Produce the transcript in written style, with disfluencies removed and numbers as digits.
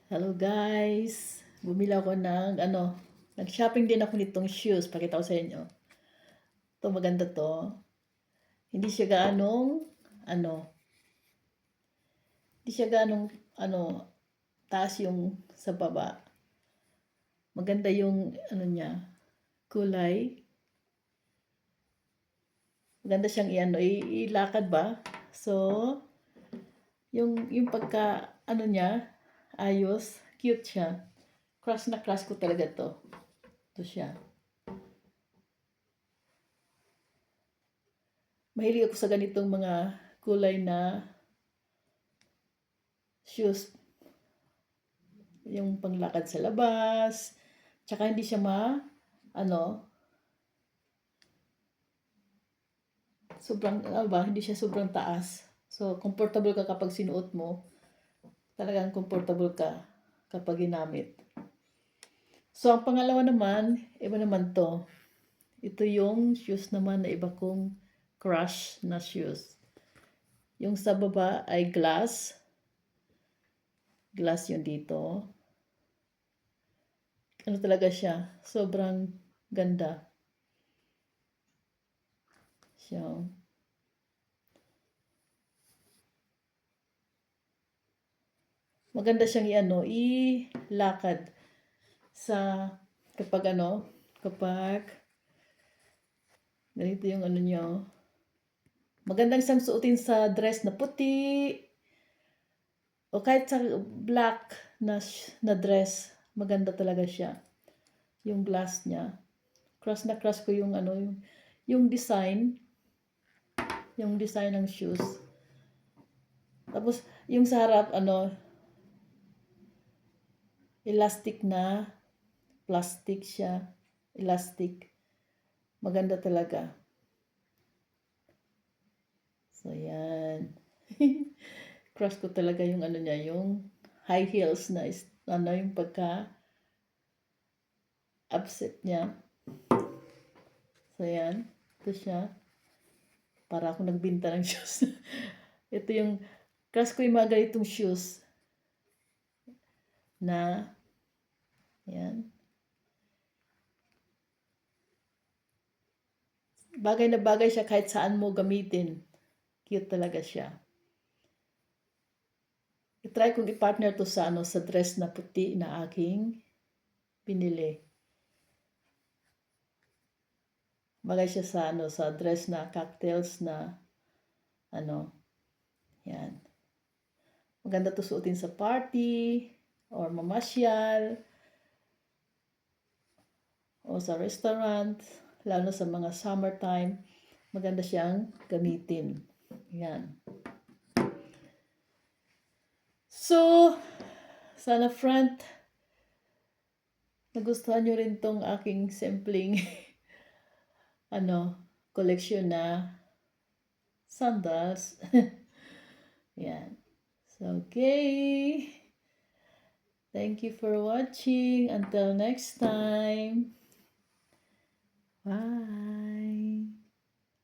Hello guys! Bumili ako ng nag-shopping din ako nitong shoes. Pakita ko sa inyo. Ito maganda to. Hindi siya ano, hindi siya taas yung sa baba. Maganda yung niya, kulay. Maganda siyang ilakad ba? So, yung pagka niya, ayos, cute siya. Crush na crush ko talaga to. Ito siya. Mahilig ako sa ganitong mga kulay na shoes. Yung panglakad sa labas. Tsaka hindi siya hindi siya sobrang taas. So, comfortable ka kapag sinuot mo. Talagang comfortable ka kapag ginamit. So, ang pangalawa naman, iba naman to. Ito yung shoes naman na iba kong crush na shoes. Yung sa baba ay glass. Glass yun dito. Ano talaga siya? Sobrang ganda. So, maganda siyang ilakad sa kapag ganito yung nyo. Magandang siyang suotin sa dress na puti o kahit sa black na dress. Maganda talaga siya. Yung glass niya. Crush na crush ko yung design. Yung design ng shoes. Tapos, yung sa harap, elastic na. Plastic siya. Elastic. Maganda talaga. So, yan. Crush ko talaga yung niya, yung high heels na yung pagka upset niya. So, yan. Ito siya. Para ako nagbinta ng shoes. Ito yung crush ko yung mga ganitong shoes. Na yan. Bagay na bagay siya kahit saan mo gamitin. Cute talaga siya. I-try kong i-partner to sa sa dress na puti na aking pinili. Bagay siya sa dress na cocktails na yan. Maganda to suotin sa party or mamasyal o sa restaurant, lalo sa mga summertime. Maganda siyang gamitin. Yan. So, sana friend, nagustuhan nyo rin tong aking simpleng collection na sandals. Yan. So, okay. Thank you for watching. Until next time. Bye.